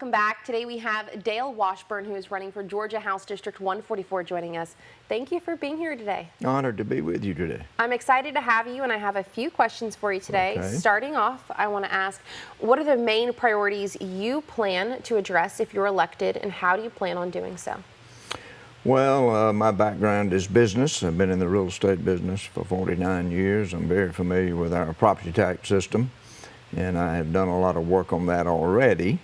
Welcome back. Today we have Dale Washburn, who is running for Georgia House District 144, joining us. Thank you for being here today. Honored to be with you today. I'm excited to have you, and I have a few questions for you today. Okay. Starting off, I want to ask, what are the main priorities you plan to address if you're elected, and how do you plan on doing so? Well, my background is business. I've been in the real estate business for 49 years. I'm very familiar with our property tax system, and I have done a lot of work on that already.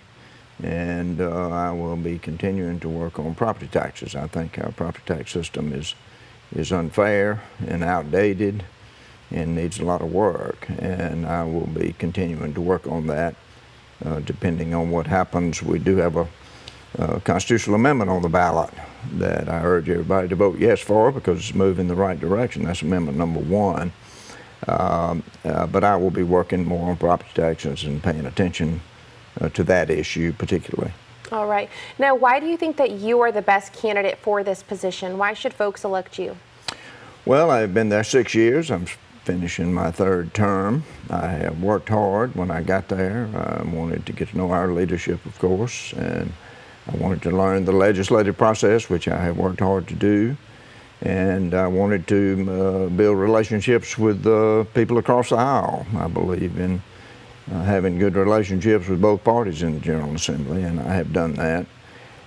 And I will be continuing to work on property taxes. I think our property tax system is unfair and outdated and needs a lot of work, and I will be continuing to work on that depending on what happens. We do have a constitutional amendment on the ballot that I urge everybody to vote yes for because it's moving in the right direction. That's amendment number 1. But I will be working more on property taxes and paying attention to that issue particularly. All right. Now, why do you think that you are the best candidate for this position? Why should folks elect you? Well, I've been there 6 years. I'm finishing my 3rd term. I have worked hard when I got there. I wanted to get to know our leadership, of course, and I wanted to learn the legislative process, which I have worked hard to do. And I wanted to build relationships with people across the aisle. I believe in having good relationships with both parties in the General Assembly, and I have done that.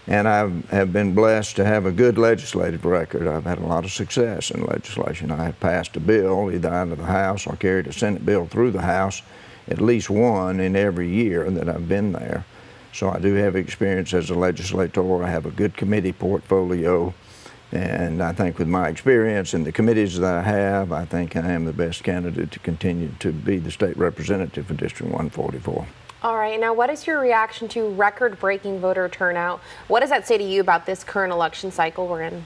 And I have been blessed to have a good legislative record. I've had a lot of success in legislation. I have passed a bill either out of the House or carried a Senate bill through the House, at least one in every year that I've been there. So I do have experience as a legislator. I have a good committee portfolio. And I think with my experience in the committees that I have, I think I am the best candidate to continue to be the state representative for District 144. All right. Now, what is your reaction to record-breaking voter turnout? What does that say to you about this current election cycle we're in?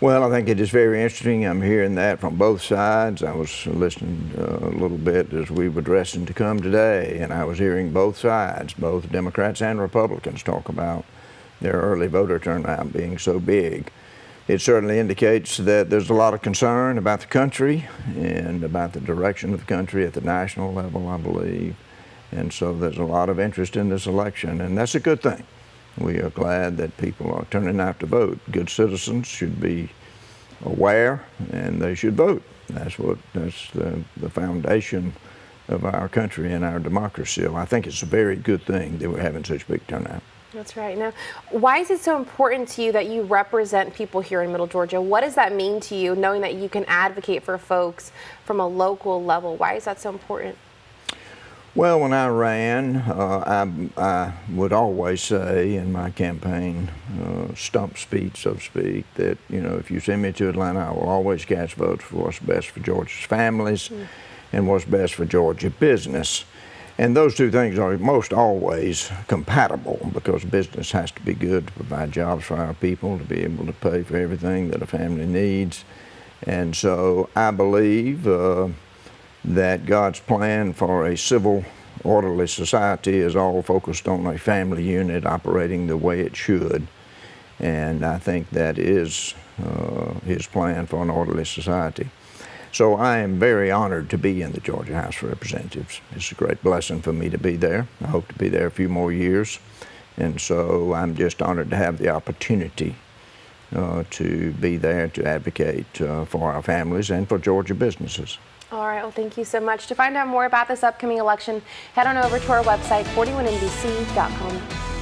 Well, I think it is very interesting. I'm hearing that from both sides. I was listening a little bit as we were dressing to come today, and I was hearing both sides, both Democrats and Republicans, talk about their early voter turnout being so big. It certainly indicates that there's a lot of concern about the country and about the direction of the country at the national level, I believe. And so there's a lot of interest in this election, and that's a good thing. We are glad that people are turning out to vote. Good citizens should be aware, and they should vote. That's the foundation of our country and our democracy. So I think it's a very good thing that we're having such big turnout. That's right. Now, why is it so important to you that you represent people here in Middle Georgia? What does that mean to you, knowing that you can advocate for folks from a local level? Why is that so important? Well, when I ran, I would always say in my campaign stump speech, so to speak, that, you know, if you send me to Atlanta, I will always cast votes for what's best for Georgia's families and what's best for Georgia business. And those two things are most always compatible because business has to be good to provide jobs for our people, to be able to pay for everything that a family needs. And so I believe that God's plan for a civil, orderly society is all focused on a family unit operating the way it should. And I think that is His plan for an orderly society. So I am very honored to be in the Georgia House of Representatives. It's a great blessing for me to be there. I hope to be there a few more years. And so I'm just honored to have the opportunity to be there to advocate for our families and for Georgia businesses. All right. Well, thank you so much. To find out more about this upcoming election, head on over to our website, 41NBC.com.